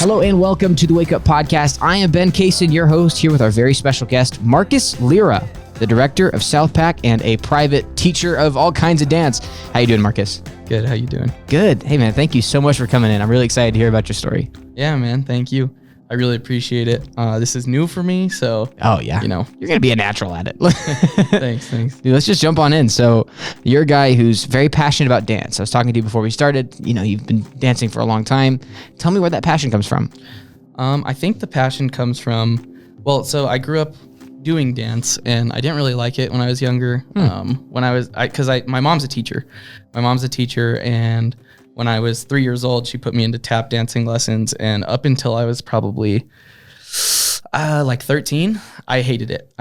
Hello and welcome to the Wake Up Podcast. I am Ben Kaysen, your host, here with our very special guest, Marcus Lira, the director of South Pack and a private teacher of all kinds of dance. How you doing, Marcus? Good. How you doing? Good. Hey, man, thank you so much for coming in. I'm really excited to hear about your story. Yeah, man. Thank you. I really appreciate it. This is new for me, so... Oh, yeah. You know. You're going to be a natural at it. Thanks. Dude, let's just jump on in. So you're a guy who's very passionate about dance. I was talking to you before we started. You know, you've been dancing for a long time. Tell me where that passion comes from. I think the passion comes from... Well, so I grew up doing dance, and I didn't really like it when I was younger. Because my mom's a teacher. And when I was 3 years old, she put me into tap dancing lessons, and up until I was probably like 13, I hated it.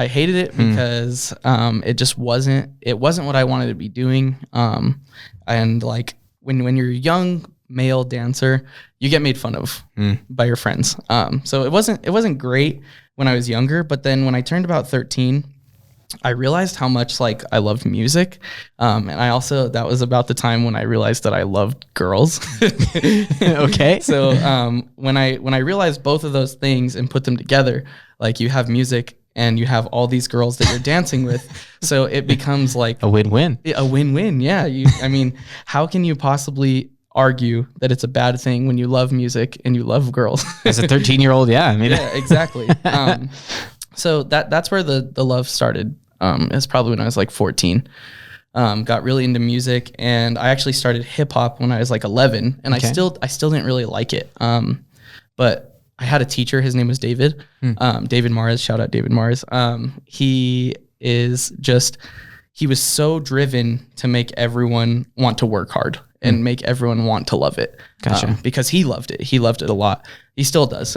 Because it just wasn't what I wanted to be doing. And like when you're a young male dancer, you get made fun of by your friends. So it wasn't great when I was younger, but then when I turned about 13, I realized how much like I loved music. And that was about the time when I realized that I loved girls. Okay. So when I realized both of those things and put them together, like you have music and you have all these girls that you're dancing with. So it becomes like a win-win. A win-win. Yeah. I mean, how can you possibly argue that it's a bad thing when you love music and you love girls? As a 13-year-old, yeah. I mean, yeah, exactly. So that's where the love started. It's probably when I was like 14. Got really into music, and I actually started hip hop when I was like 11, and okay. I still didn't really like it. But I had a teacher. His name was David. David Mars. Shout out David Mars. He was so driven to make everyone want to work hard and make everyone want to love it. Gotcha. Because he loved it. He loved it a lot. He still does.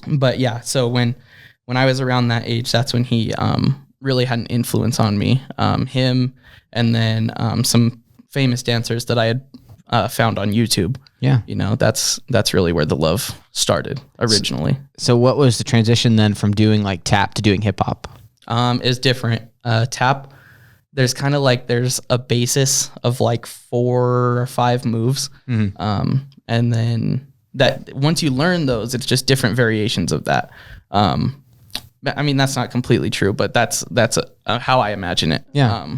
But yeah, so when I was around that age, that's when he really had an influence on me. Him, and then some famous dancers that I had found on YouTube. Yeah, you know, that's really where the love started originally. So what was the transition then from doing like tap to doing hip hop? Is different. Tap, there's a basis of like 4 or 5 moves, and then that once you learn those, it's just different variations of that. I mean, that's not completely true, but that's how I imagine it. Yeah.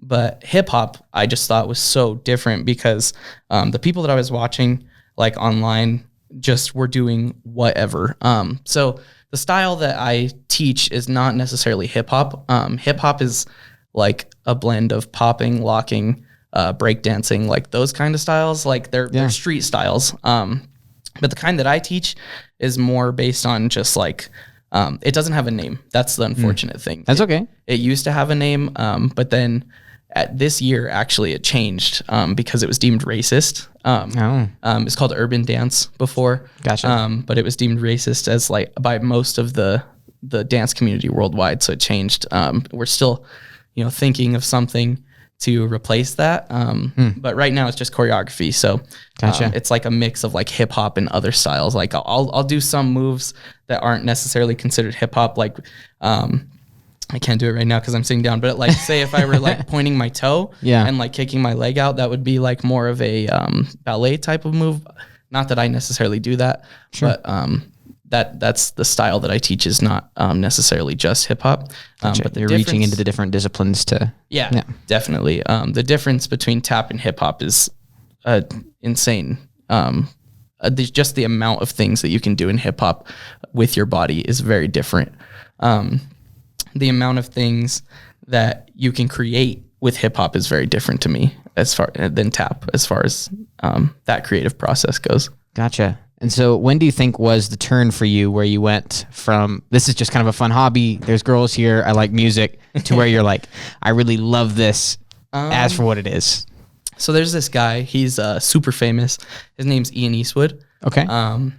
But hip hop, I just thought was so different because the people that I was watching like online just were doing whatever. So the style that I teach is not necessarily hip hop. Hip hop is like a blend of popping, locking, breakdancing, like those kind of styles. Like they're street styles. But the kind that I teach is more based on just like, it doesn't have a name. That's the unfortunate thing. That's okay. It used to have a name, but then at this year, actually, it changed because it was deemed racist. It's called urban dance before. Gotcha. But it was deemed racist as like by most of the dance community worldwide. So it changed. We're still, thinking of something to replace that. But right now it's just choreography. So gotcha. It's like a mix of like hip hop and other styles. Like I'll do some moves that aren't necessarily considered hip hop. Like, I can't do it right now cause I'm sitting down, but like say if I were like pointing my toe and like kicking my leg out, that would be like more of a, ballet type of move. Not that I necessarily do that, but, that's the style that I teach is not necessarily just hip hop. Gotcha. But you're reaching into the different disciplines to. Yeah, definitely. The difference between tap and hip hop is insane. Just the amount of things that you can do in hip hop with your body is very different. The amount of things that you can create with hip hop is very different to me than tap as far as that creative process goes. Gotcha. And so when do you think was the turn for you where you went from, this is just kind of a fun hobby, there's girls here, I like music, to where you're like, I really love this as for what it is? So there's this guy, he's super famous. His name's Ian Eastwood. Okay. I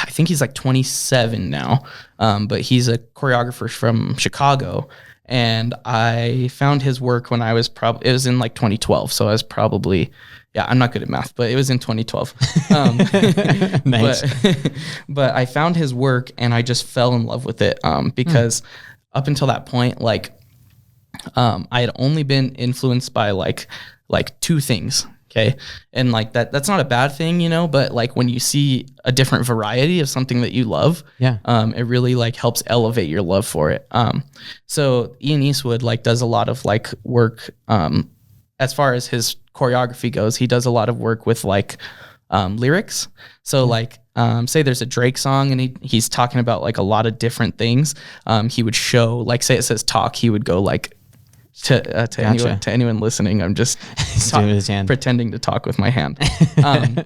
think he's like 27 now, but he's a choreographer from Chicago. And I found his work when I was it was in like 2012. So I was probably, I'm not good at math, but it was in 2012. Nice. But I found his work and I just fell in love with it because up until that point, like I had only been influenced by like 2 things. Okay. And like that's not a bad thing, you know, but like when you see a different variety of something that you love, it really like helps elevate your love for it. So Ian Eastwood like does a lot of like work, as far as his choreography goes. He does a lot of work with like, lyrics. So like, say there's a Drake song and he's talking about like a lot of different things. He would show, like, say it says talk, he would go like, to anyone listening, I'm just pretending to talk with my hand.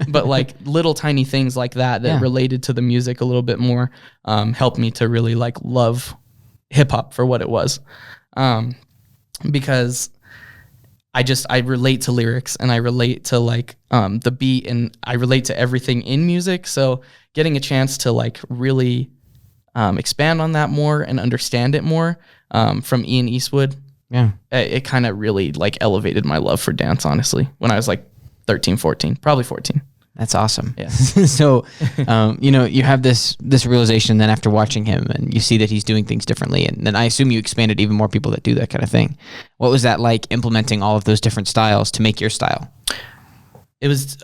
But like little tiny things like that related to the music a little bit more helped me to really like love hip hop for what it was. Because I relate to lyrics and I relate to like the beat and I relate to everything in music. So getting a chance to like really expand on that more and understand it more from Ian Eastwood, it kind of really like elevated my love for dance, honestly, when I was like 13, 14, probably 14. That's awesome. Yeah. So, you have this realization then after watching him and you see that he's doing things differently. And then I assume you expanded even more people that do that kind of thing. What was that like implementing all of those different styles to make your style? It was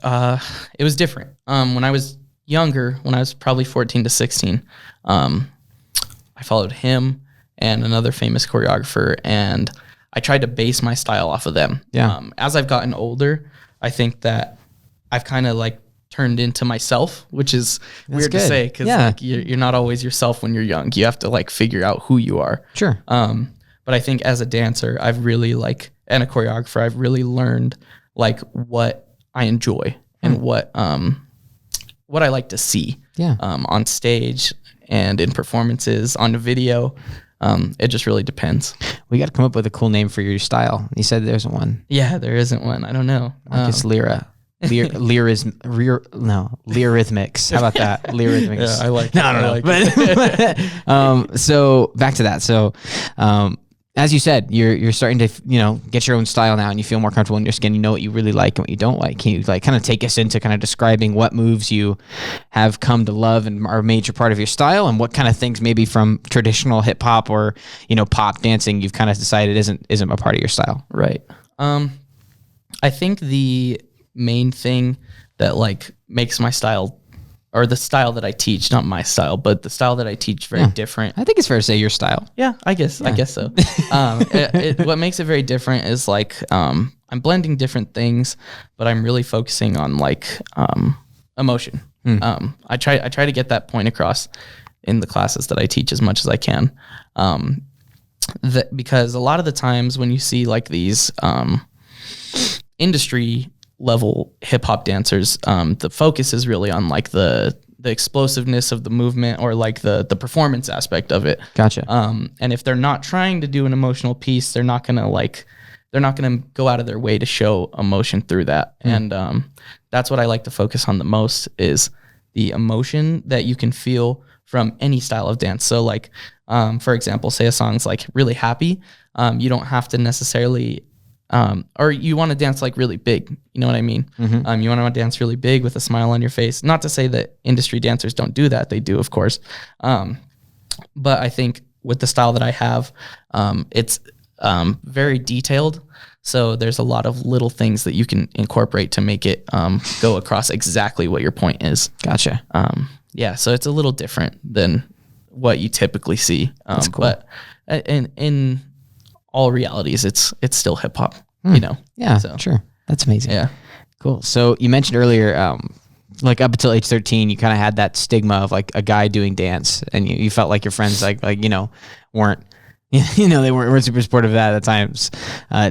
different. When I was younger, when I was probably 14 to 16, I followed him and another famous choreographer, and I tried to base my style off of them. Yeah. As I've gotten older, I think that I've kind of like turned into myself, which is weird to say because like you're not always yourself when you're young. You have to like figure out who you are. Sure. But I think as a dancer, I've really like, and a choreographer, I've really learned like what I enjoy and what I like to see on stage and in performances, on the video. It just really depends. We got to come up with a cool name for your style. You said there's one. Yeah, there isn't one. I don't know. I guess Lira. Lyrismics. How about that? Lyrismics. Yeah, I like. No, I don't know. But, so back to that. So, as you said, you're starting to get your own style now, and you feel more comfortable in your skin. You know what you really like and what you don't like. Can you like kind of take us into kind of describing what moves you have come to love and are a major part of your style, and what kind of things maybe from traditional hip hop or pop dancing you've kind of decided isn't a part of your style? Right. I think the main thing that like makes my style, or the style that I teach, not my style, but the style that I teach very different. I think it's fair to say your style. Yeah, I guess so. What makes it very different is like, I'm blending different things, but I'm really focusing on like, emotion. I try to get that point across in the classes that I teach as much as I can. Because a lot of the times when you see like these, industry level hip hop dancers, the focus is really on like the explosiveness of the movement or like the performance aspect of it. Gotcha. And if they're not trying to do an emotional piece, they're not gonna go out of their way to show emotion through that. And that's what I like to focus on the most, is the emotion that you can feel from any style of dance. So like, for example, say a song's like really happy. You don't have to necessarily or you want to dance like really big, you know what I mean? Mm-hmm. You want to dance really big with a smile on your face. Not to say that industry dancers don't do that. They do, of course. But I think with the style that I have, it's very detailed. So there's a lot of little things that you can incorporate to make it go across exactly what your point is. Gotcha. Yeah, so it's a little different than what you typically see. That's cool. But in all realities, it's still hip hop, you know? Yeah, so, sure. That's amazing. Yeah. Cool. So you mentioned earlier, like up until age 13, you kind of had that stigma of like a guy doing dance, and you felt like your friends weren't, they weren't super supportive of that at times.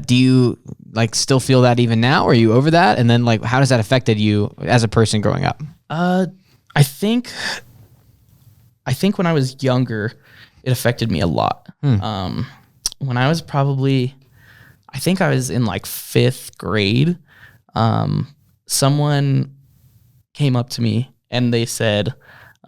Do you like still feel that even now? Or are you over that? And then like, how has that affected you as a person growing up? I think when I was younger, it affected me a lot. When I was I think I was in like 5th grade, someone came up to me and they said,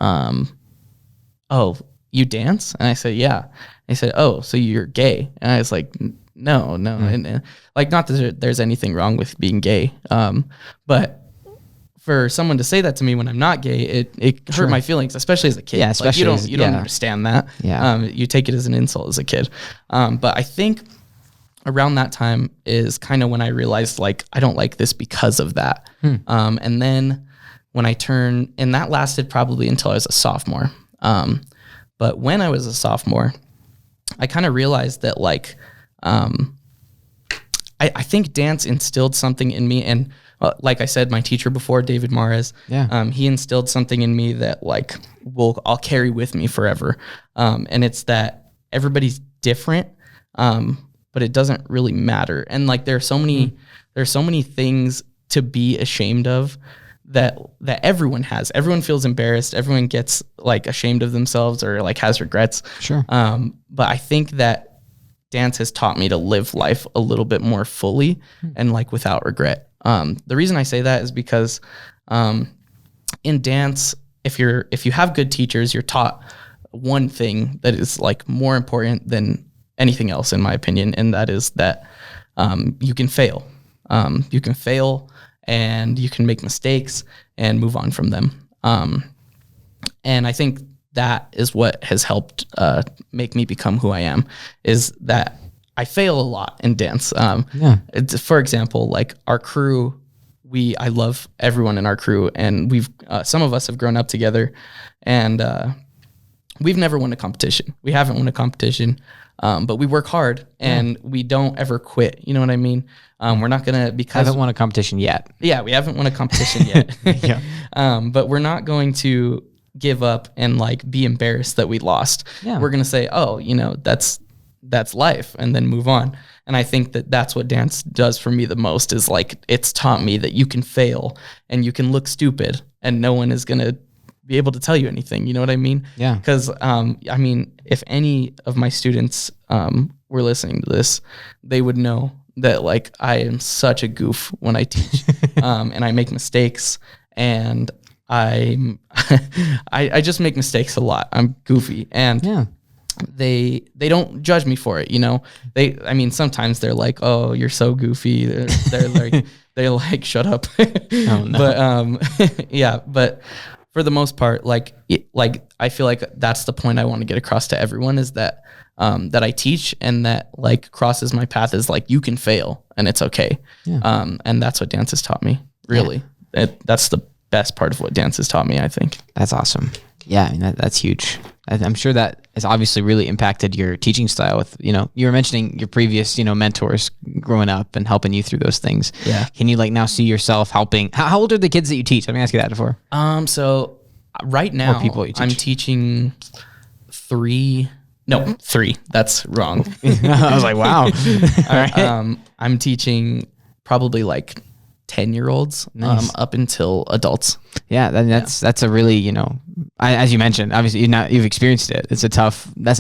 "Oh, you dance?" And I said, "Yeah." They said, "Oh, so you're gay?" And I was like, no. And like, not that there's anything wrong with being gay. But for someone to say that to me when I'm not gay, it hurt my feelings, especially as a kid. Yeah, especially like you don't understand that. Yeah. You take it as an insult as a kid. But I think around that time is kind of when I realized like I don't like this because of that. And then when I turned, and that lasted probably until I was a sophomore. But when I was a sophomore, I kind of realized that like I think dance instilled something in me, and like I said, my teacher before, David Mares, he instilled something in me that like I'll carry with me forever. And it's that everybody's different, but it doesn't really matter. And like there's so many things to be ashamed of that everyone has. Everyone feels embarrassed. Everyone gets like ashamed of themselves or like has regrets. Sure. But I think that dance has taught me to live life a little bit more fully and like without regret. The reason I say that is because in dance, if you have good teachers, you're taught one thing that is like more important than anything else, in my opinion, and that is that you can fail. You can fail and you can make mistakes and move on from them. And I think that is what has helped make me become who I am, is that I fail a lot in dance. For example, like our crew, I love everyone in our crew, and we've some of us have grown up together, and we've never won a competition. We haven't won a competition, but we work hard and we don't ever quit. You know what I mean? We're not gonna Haven't won a competition yet. Yeah, we haven't won a competition yet. But we're not going to give up and like be embarrassed that we lost. We're gonna say, oh, that's life, and then move on. And I think that that's what dance does for me the most, is like it's taught me that you can fail and you can look stupid and no one is gonna be able to tell you anything. You know what I mean? Yeah. Because I mean, if any of my students were listening to this, they would know that like I am such a goof when I teach, and I make mistakes, and I just make mistakes a lot. I'm goofy, and they don't judge me for it. I mean, sometimes they're like, oh, you're so goofy. They're like, shut up. Oh, no. But but for the most part, like I feel like that's the point I want to get across to everyone, is that I teach, and that like crosses my path, is like you can fail and it's okay. And that's what dance has taught me, really. That's the best part of what dance has taught me, I think. That's awesome. Yeah, I mean, that's huge. I'm sure that has obviously really impacted your teaching style with, you were mentioning your previous, mentors growing up and helping you through those things. Yeah. Can you like now see yourself helping? How old are the kids that you teach? Let me ask you that before. So right now people you teach. I'm teaching 3. That's wrong. I was like, wow. All right. I'm teaching probably like 10-year-olds up until adults. Yeah, that's a really, as you mentioned, obviously you've experienced it. That's a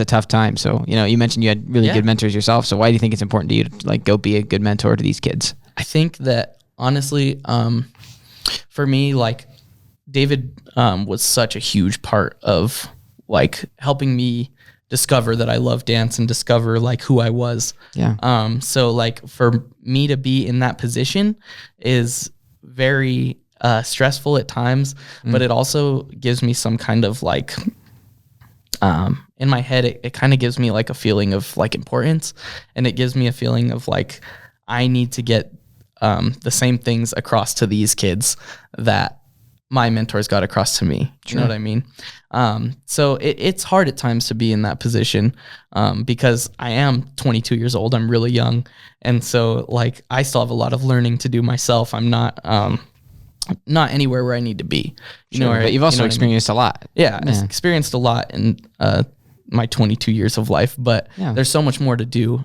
tough time. So, you mentioned you had really good mentors yourself. So why do you think it's important to you to like go be a good mentor to these kids? I think that honestly, for me, like David was such a huge part of like helping me discover that I love dance and discover like who I was. Yeah. So like for me to be in that position is very stressful at times, but it also gives me some kind of like, in my head, it kind of gives me like a feeling of like importance, and it gives me a feeling of like, I need to get the same things across to these kids that my mentors got across to me. You know what I mean? So it's hard at times to be in that position, because I am 22 years old. I'm really young. And so like, I still have a lot of learning to do myself. I'm not anywhere where I need to be, but you've also experienced a lot. Yeah. I've experienced a lot in, my 22 years of life, but there's so much more to do.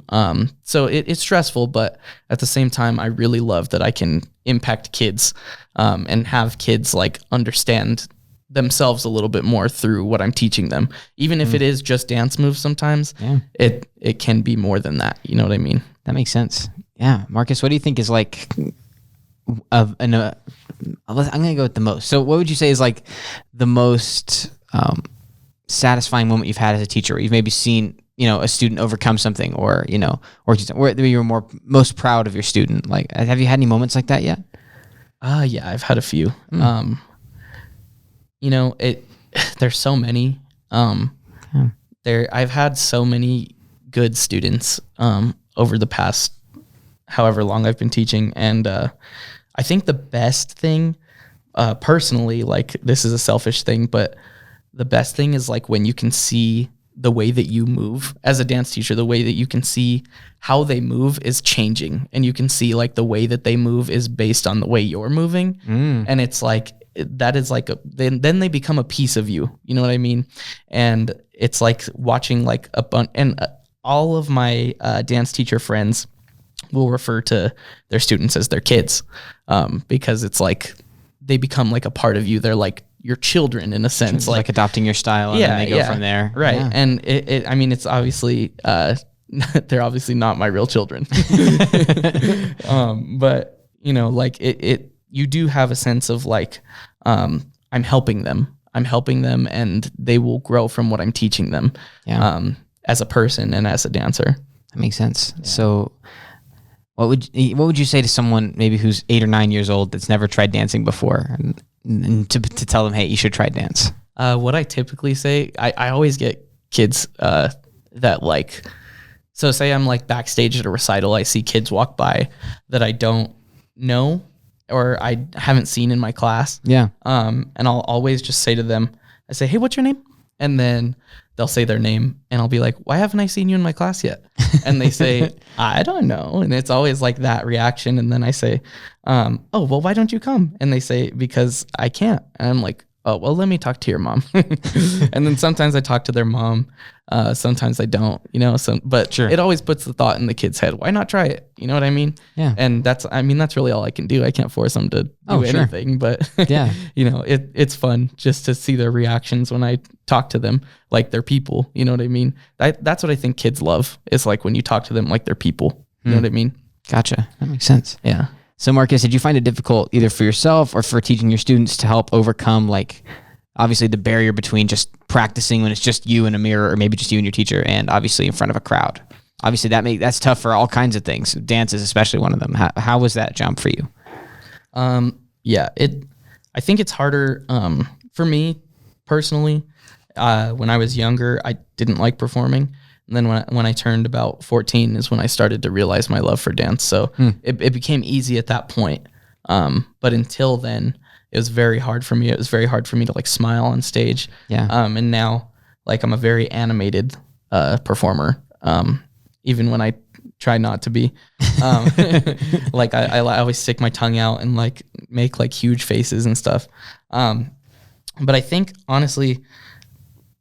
So it's stressful, but at the same time, I really love that I can impact kids, and have kids like understand themselves a little bit more through what I'm teaching them. Even if it is just dance moves, sometimes it can be more than that. You know what I mean? That makes sense. Yeah. Marcus, what do you think is like I'm going to go with the most. So what would you say is like the most satisfying moment you've had as a teacher, where you've maybe seen, a student overcome something, or, or where you were most proud of your student? Like, have you had any moments like that yet? Yeah, I've had a few. There's so many. I've had so many good students over the past however long I've been teaching. And I think the best thing, personally, like this is a selfish thing, but the best thing is like when you can see the way that you move as a dance teacher, the way that you can see how they move is changing, and you can see like the way that they move is based on the way you're moving. And it's like, that is like, then they become a piece of you, you know what I mean? And it's like watching like a bunch, and all of my dance teacher friends will refer to their students as their kids, because it's like they become like a part of you. They're like your children in a sense, It's like adopting your style, and then they go from there. Right. Yeah. And I mean, it's obviously, they're obviously not my real children. But you know, like you do have a sense of like, I'm helping them, and they will grow from what I'm teaching them, as a person and as a dancer. That makes sense. Yeah. So what would you say to someone maybe who's 8 or 9 years old that's never tried dancing before, and to tell them, hey, you should try dance? What I typically say, I always get kids that like, so say I'm like backstage at a recital, I see kids walk by that I don't know or I haven't seen in my class. Yeah. And I'll always just say to them, I say, hey, what's your name? And then they'll say their name, and I'll be like, why haven't I seen you in my class yet? And they say, I don't know. And it's always like that reaction. And then I say, oh, well, why don't you come? And they say, because I can't. And I'm like, oh, well, let me talk to your mom. And then sometimes I talk to their mom. Sometimes I don't, you know, but sure. It always puts the thought in the kid's head. Why not try it? You know what I mean? Yeah. And that's really all I can do. I can't force them to do anything, but yeah, you know, it's fun just to see their reactions when I talk to them like they're people. You know what I mean? That's what I think kids love. It's like when you talk to them like they're people. You know what I mean? Gotcha. That makes sense. Yeah. So Marcus, did you find it difficult either for yourself or for teaching your students to help overcome, like, obviously the barrier between just practicing when it's just you in a mirror, or maybe just you and your teacher, and obviously in front of a crowd? Obviously that's tough for all kinds of things. Dance is especially one of them. How was that jump for you? Yeah, I think it's harder for me personally. When I was younger, I didn't like performing. And then when I turned about 14 is when I started to realize my love for dance. So it became easy at that point. But until then, it was very hard for me. It was very hard for me to like smile on stage. Yeah. And now like I'm a very animated performer. Even when I try not to be, like I always stick my tongue out and like make like huge faces and stuff. But I think honestly,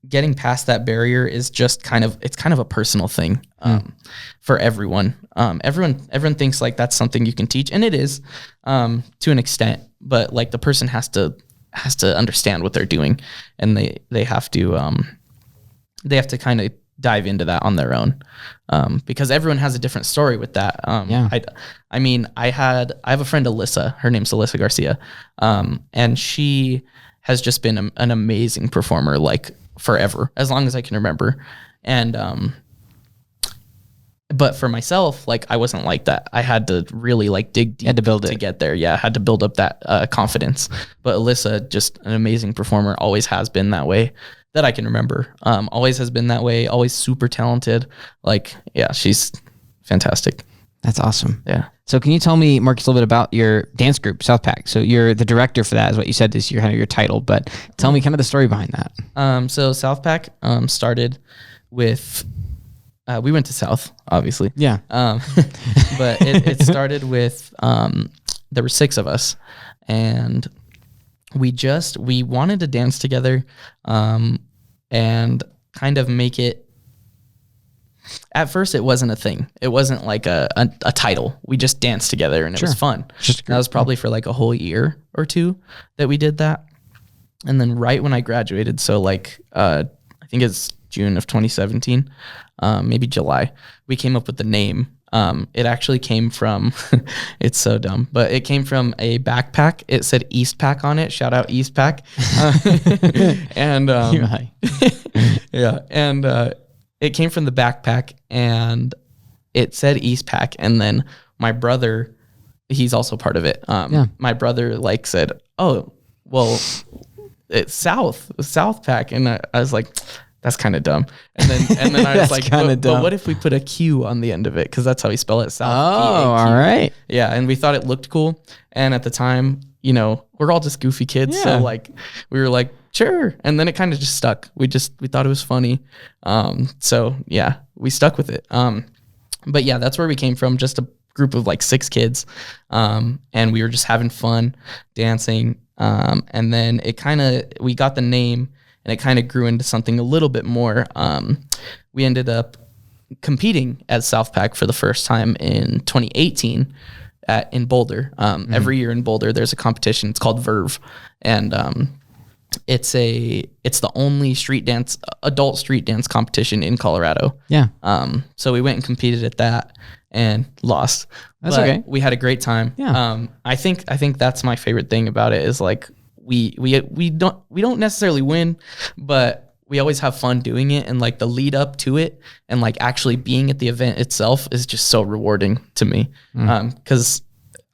getting past that barrier is just kind of a personal thing for everyone. Everyone thinks like that's something you can teach, and it is to an extent. But like the person has to understand what they're doing, and they have to kind of dive into that on their own, because everyone has a different story with that. I mean, I have a friend, Alyssa. Her name's Alyssa Garcia, and she has just been an amazing performer, like forever, as long as I can remember. And but for myself, like I wasn't like that. I had to really like dig deep to get there. Yeah, I had to build up that confidence. But Alyssa, just an amazing performer, always has been that way that I can remember. Always has been that way, always super talented. Like, yeah, she's fantastic. That's awesome. Yeah. So can you tell me, Marcus, a little bit about your dance group, South Pack? So you're the director for that, is what you said is your title, but tell me kind of the story behind that. So South Pack started with, we went to South, obviously. Yeah. But it started with, there were 6 of us, and we wanted to dance together, and kind of make it. At first, it wasn't a thing. It wasn't like a title. We just danced together, and it was fun. That was probably for like a whole year or 2 that we did that. And then right when I graduated, so like I think it's June of 2017, maybe July, we came up with the name. It actually came from, it's so dumb, but it came from a backpack. It said East Pack on it. Shout out East Pack. And yeah, and it came from the backpack, and it said East Pack. And then my brother, he's also part of it. My brother like said, oh, well, it's South Pack. And I was like, that's kind of dumb. And then I was like, but what if we put a Q on the end of it? Because that's how we spell it, South. Oh, all right. Yeah, and we thought it looked cool. And at the time, we're all just goofy kids, so like we were like, sure. And then it kind of just stuck. We thought it was funny. So yeah, we stuck with it. But yeah, that's where we came from. Just a group of like 6 kids, and we were just having fun dancing. And then we got the name, and it kind of grew into something a little bit more. We ended up competing at South Pack for the first time in 2018 in Boulder. Every year in Boulder, there's a competition. It's called Verve, and it's the only adult street dance competition in Colorado. Yeah. So we went and competed at that and lost. That's but okay. We had a great time. Yeah. I think that's my favorite thing about it is like we don't necessarily win, but we always have fun doing it, and like the lead up to it and like actually being at the event itself is just so rewarding to me. Because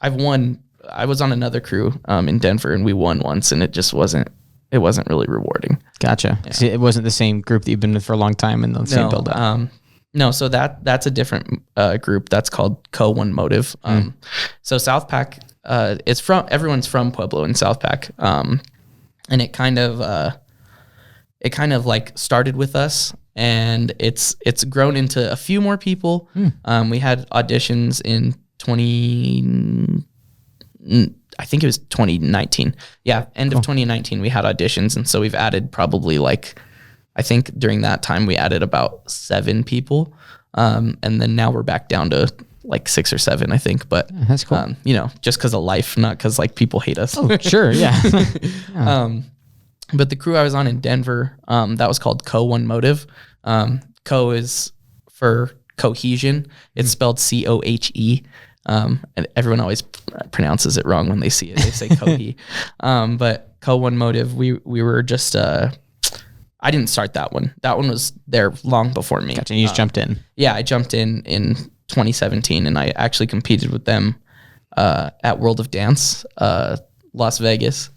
I was on another crew in Denver, and we won once, and it just wasn't really rewarding. Gotcha. Yeah. So it wasn't the same group that you've been with for a long time in the same build up. No, so that's a different group. That's called One Motive. So South Pack, everyone's from Pueblo in South Pack, and it kind of like started with us, and it's grown into a few more people. We had auditions in I think it was 2019. Yeah, end of 2019 we had auditions, and so we've added probably like, I think during that time we added about 7 people, and then now we're back down to like 6 or 7, I think. But that's cool. Just because of life, not because like people hate us. Oh, sure, yeah. But the crew I was on in Denver, that was called One Motive. Co is for cohesion. It's spelled COHE. And everyone always pronounces it wrong when they see it. They say Cohe. But One Motive, we were just, I didn't start that one. That one was there long before me. Gotcha. You just jumped in. Yeah, I jumped in 2017, and I actually competed with them at World of Dance, Las Vegas,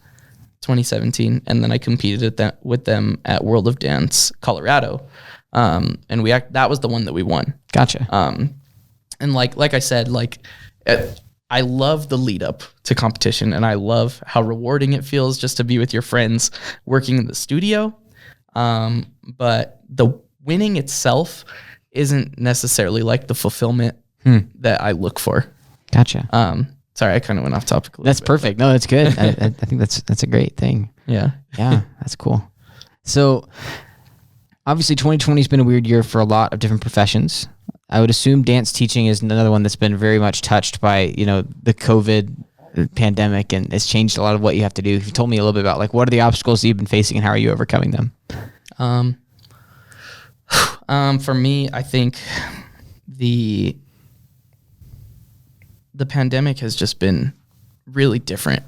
2017. And then I competed with them at World of Dance, Colorado. And that was the one that we won. Gotcha. And like I said, I love the lead up to competition, and I love how rewarding it feels just to be with your friends working in the studio. But the winning itself isn't necessarily like the fulfillment that I look for. Gotcha. Sorry, I kind of went off topic. That's perfect. No, that's good. I think that's a great thing. Yeah. Yeah, that's cool. So obviously 2020 has been a weird year for a lot of different professions. I would assume dance teaching is another one that's been very much touched by, the COVID pandemic, and it's changed a lot of what you have to do. If you told me a little bit about like what are the obstacles that you've been facing and how are you overcoming them? For me, I think the pandemic has just been really different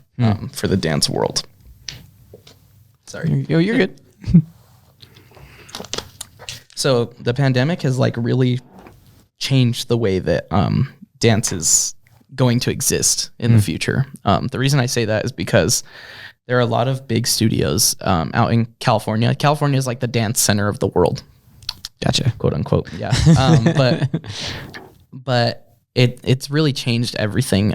for the dance world. Sorry. You're good. So the pandemic has like really changed the way that dance is going to exist in the future. The reason I say that is because there are a lot of big studios out in California. California is like the dance center of the world. Gotcha. Quote unquote. Yeah. But it's really changed everything.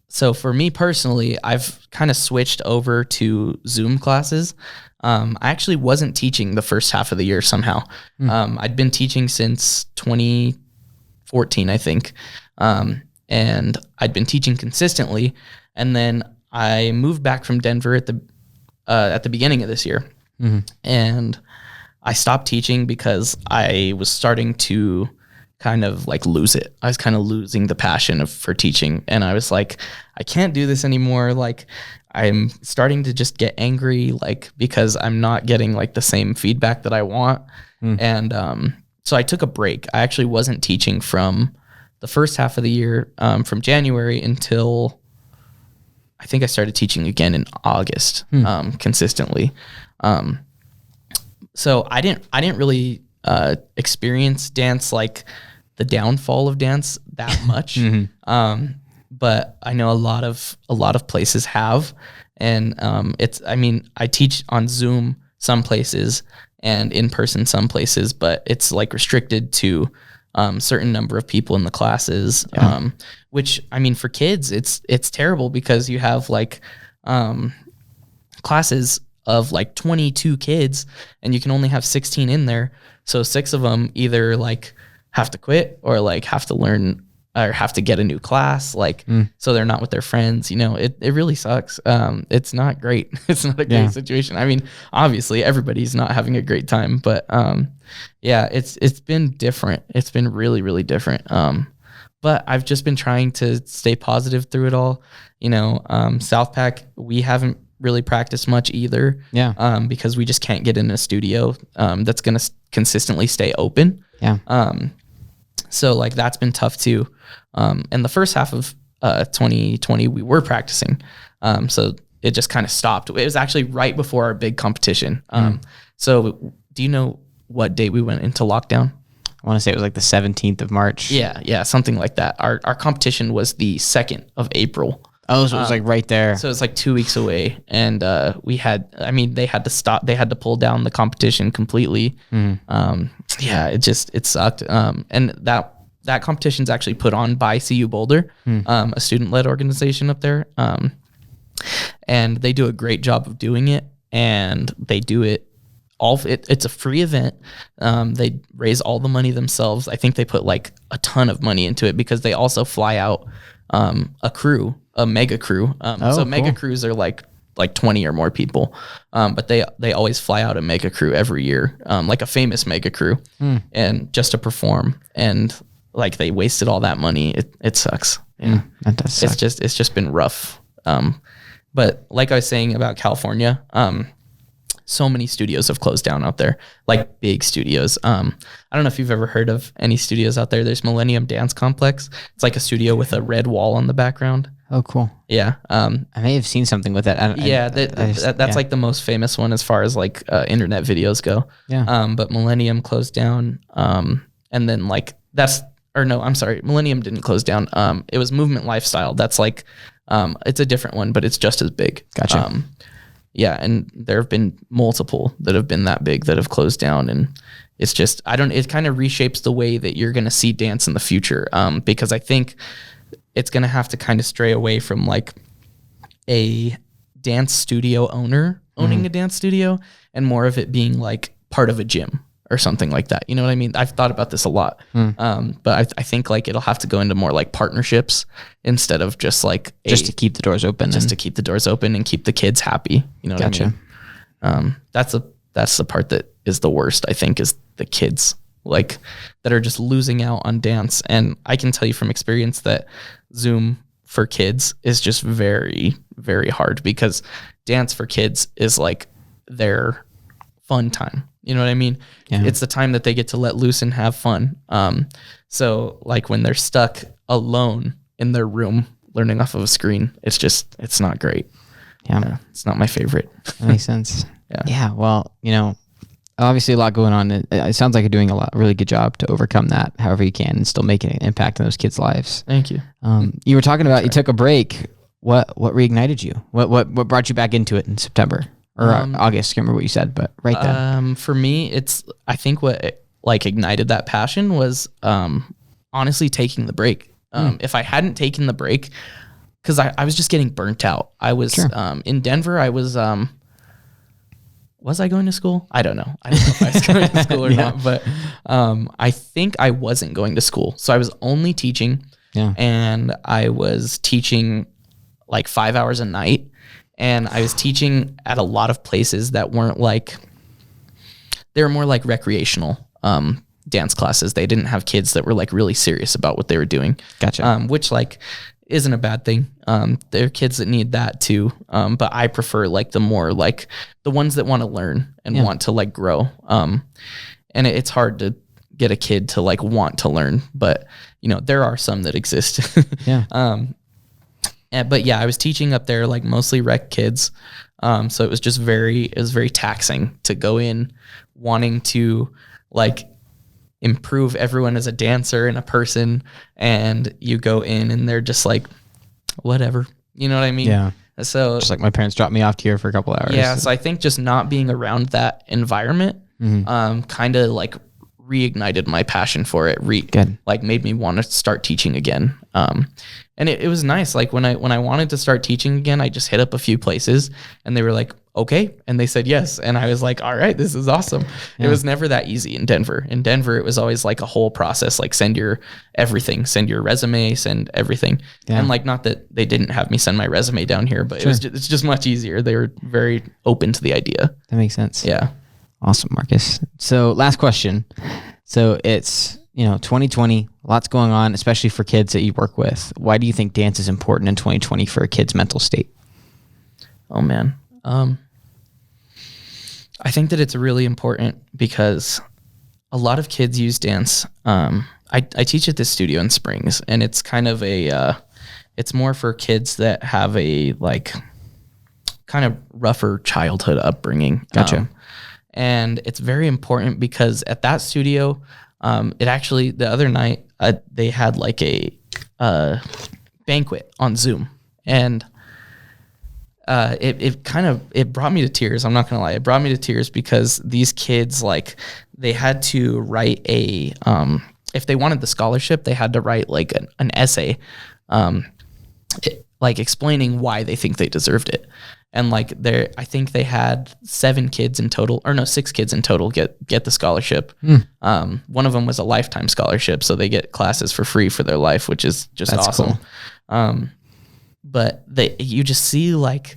So for me personally, I've kind of switched over to Zoom classes. I actually wasn't teaching the first half of the year somehow. I'd been teaching since 2014, I think. And I'd been teaching consistently. And then I moved back from Denver at the beginning of this year. And I stopped teaching because I was starting to kind of like lose it. I was kind of losing the passion for teaching. And I was like, I can't do this anymore. Like, I'm starting to just get angry, like, because I'm not getting like the same feedback that I want. And so I took a break. I actually wasn't teaching from the first half of the year, from January until I think I started teaching again in August, consistently. So I didn't really experience dance, like the downfall of dance, that much. But I know a lot of places have, and I teach on Zoom some places, and in person some places, but it's like restricted to certain number of people in the classes. Which, I mean, for kids, it's terrible because you have like classes of like 22 kids and you can only have 16 in there. So 6 of them either like have to quit or like have to learn or have to get a new class. Like, so they're not with their friends, you know, it really sucks. It's not great. It's not a great situation. I mean, obviously everybody's not having a great time, but yeah, it's been different. It's been really, really different. But I've just been trying to stay positive through it all. You know, South Pack, we haven't really practiced much either. Because we just can't get in a studio that's going to consistently stay open. So like that's been tough too. And the first half of 2020 we were practicing. So it just kind of stopped. It was actually right before our big competition. So do you know what date we went into lockdown? I want to say it was like the 17th of March. Yeah, something like that. Our competition was the 2nd of April. Oh, so it was like right there. So it's like 2 weeks away. And they had to stop. They had to pull down the competition completely. Yeah, it sucked. And that competition's actually put on by CU Boulder, a student-led organization up there. And they do a great job of doing it. And they do it it's a free event. They raise all the money themselves. I think they put like a ton of money into it because they also fly out a mega crew. So mega crews are like 20 or more people. But they always fly out a mega crew every year, like a famous mega crew, and just to perform. And like they wasted all that money. It sucks. Yeah, that does suck. It's just been rough. But like I was saying about California, so many studios have closed down out there, like big studios. I don't know if you've ever heard of any studios out there. There's Millennium Dance Complex. It's like a studio with a red wall on the background. Oh, cool. Yeah. I may have seen something with that. That's like the most famous one as far as like internet videos go. Yeah. But Millennium closed down. And then like Millennium didn't close down. It was Movement Lifestyle. That's like, it's a different one, but it's just as big. Gotcha. Yeah, and there have been multiple that have been that big that have closed down, and it's just it kind of reshapes the way that you're going to see dance in the future, because I think it's going to have to kind of stray away from like a dance studio owner owning a dance studio and more of it being like part of a gym or something like that. You know what I mean? I've thought about this a lot, but I think like it'll have to go into more like partnerships instead of just like to keep the doors open. To keep the doors open and keep the kids happy. You know what I mean? That's the part that is the worst, I think, is the kids like that are just losing out on dance. And I can tell you from experience that Zoom for kids is just very, very hard because dance for kids is like their fun time. You know what I mean? Yeah. It's the time that they get to let loose and have fun. So like when they're stuck alone in their room learning off of a screen, it's not great. Yeah. It's not my favorite. That makes sense. Yeah. Well, you know, obviously a lot going on. It sounds like you're doing a really good job to overcome that however you can and still making an impact on those kids' lives. Thank you. You were talking about, you took a break. What reignited you? What brought you back into it in September? Or August, I can't remember what you said, but right then. For me, I think what like ignited that passion was honestly taking the break. If I hadn't taken the break, because I was just getting burnt out. I was in Denver. I was I going to school? I don't know. I don't know if I was going to school or not, but I think I wasn't going to school. So I was only teaching, and I was teaching like 5 hours a night. And I was teaching at a lot of places that weren't like, they were more like recreational dance classes. They didn't have kids that were like really serious about what they were doing. Gotcha. Which like isn't a bad thing. There are kids that need that too. But I prefer like the more like the ones that want to learn and want to like grow. And it's hard to get a kid to like want to learn, but you know, there are some that exist. But yeah, I was teaching up there, like mostly rec kids. So it was just very taxing to go in wanting to like improve everyone as a dancer and a person. And you go in and they're just like, whatever, you know what I mean? Yeah. So just like my parents dropped me off here for a couple hours. Yeah. So I think just not being around that environment kind of like reignited my passion for it. Good. Like made me want to start teaching again. And it was nice. Like when I wanted to start teaching again, I just hit up a few places and they were like, okay. And they said yes. And I was like, all right, this is awesome. Yeah. It was never that easy in Denver. In Denver, it was always like a whole process, like send your everything, send your resume, send everything. Yeah. And like, not that they didn't have me send my resume down here, but it's just much easier. They were very open to the idea. That makes sense. Yeah. Awesome, Marcus. So last question. So it's, 2020, lots going on, especially for kids that you work with. Why do you think dance is important in 2020 for a kid's mental state? Oh man. I think that it's really important because a lot of kids use dance. I teach at this studio in Springs, and it's kind of it's more for kids that have a like kind of rougher childhood upbringing. Gotcha. And it's very important because at that studio, it actually, the other night, they had like a banquet on Zoom, and it brought me to tears. I'm not gonna lie, it brought me to tears because these kids, like, they had to write if they wanted the scholarship, they had to write like an essay, like explaining why they think they deserved it. And like I think they had 6 kids in total get the scholarship. One of them was a lifetime scholarship, so they get classes for free for their life, which is just That's awesome. Cool. But you just see like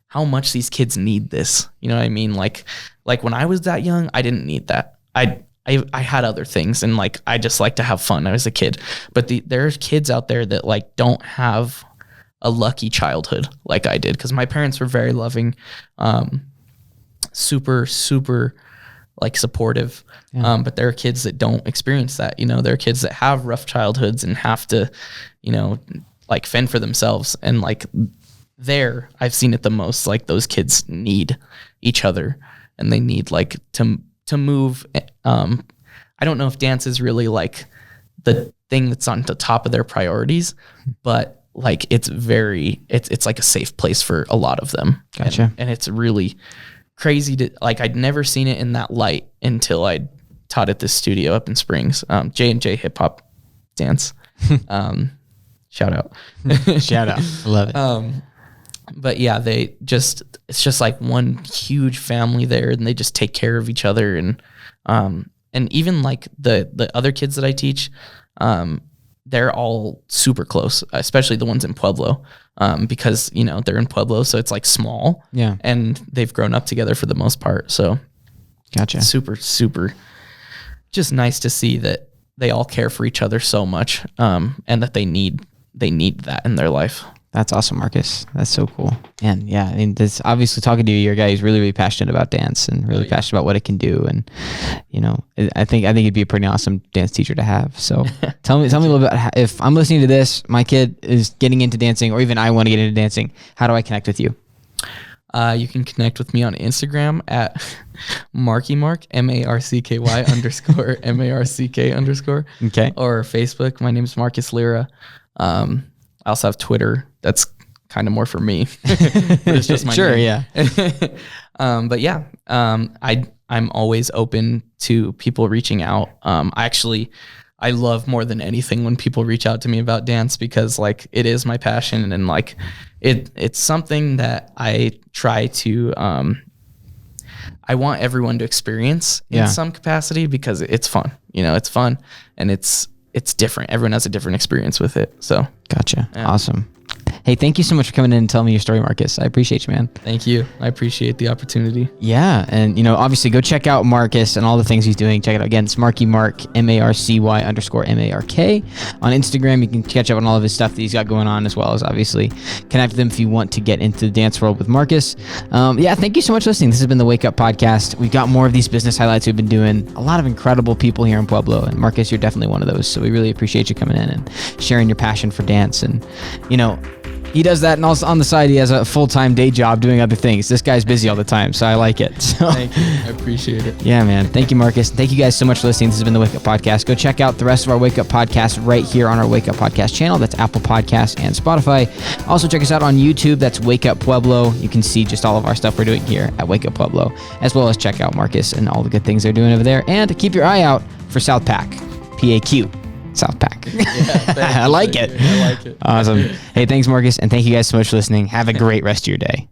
how much these kids need this. You know what I mean? Like when I was that young, I didn't need that. I had other things, and like I just like to have fun. I was a kid, but there's kids out there that like don't have a lucky childhood like I did, because my parents were very loving, super like supportive. Yeah. But there are kids that don't experience that. There are kids that have rough childhoods and have to, like fend for themselves. And like I've seen it the most. Like those kids need each other, and they need like to move. I don't know if dance is really like the thing that's on the top of their priorities, but like it's like a safe place for a lot of them. Gotcha. And it's really crazy to like, I'd never seen it in that light until I taught at this studio up in Springs, J&J hip hop dance. Shout out. Shout out. I love it. But yeah, it's just like one huge family there, and they just take care of each other. And even like the other kids that I teach, they're all super close, especially the ones in Pueblo, because, they're in Pueblo, so it's like small. Yeah. And they've grown up together for the most part. So gotcha. Super just nice to see that they all care for each other so much, and that they need that in their life. That's awesome, Marcus. That's so cool. And yeah, I mean, this obviously talking to you, you're a guy who's really, really passionate about dance and really passionate about what it can do. And, I think it'd be a pretty awesome dance teacher to have. So tell me a little bit about if I'm listening to this, my kid is getting into dancing, or even I want to get into dancing. How do I connect with you? You can connect with me on Instagram at MarkyMark, MARCKY _MARCK_. Okay. Or Facebook. My name is Marcus Lira. I also have Twitter. That's kind of more for me. But it's just my name. Yeah. But yeah, I'm always open to people reaching out. I love more than anything when people reach out to me about dance, because like it is my passion, and like it's something that I try to I want everyone to experience in some capacity, because it's fun. It's fun, and it's different. Everyone has a different experience with it. So gotcha. Yeah. Awesome. Hey, thank you so much for coming in and telling me your story, Marcus. I appreciate you, man. Thank you. I appreciate the opportunity. Yeah. And, obviously go check out Marcus and all the things he's doing. Check it out again. It's MarkyMark, MARCY_MARK. On Instagram, you can catch up on all of his stuff that he's got going on, as well as obviously connect with him if you want to get into the dance world with Marcus. Thank you so much for listening. This has been the Wake Up Podcast. We've got more of these business highlights we've been doing. A lot of incredible people here in Pueblo. And Marcus, you're definitely one of those. So we really appreciate you coming in and sharing your passion for dance. And, He does that, and also on the side, he has a full-time day job doing other things. This guy's busy all the time, so I like it. So, Thank you. I appreciate it. yeah, man. Thank you, Marcus. Thank you guys so much for listening. This has been the Wake Up Podcast. Go check out the rest of our Wake Up Podcasts right here on our Wake Up Podcast channel. That's Apple Podcasts and Spotify. Also, check us out on YouTube. That's Wake Up Pueblo. You can see just all of our stuff we're doing here at Wake Up Pueblo, as well as check out Marcus and all the good things they're doing over there. And keep your eye out for South Pack. PAQ. South Pack. Yeah, I like it. I like it. Awesome. Hey, thanks, Marcus. And thank you guys so much for listening. Have a great rest of your day.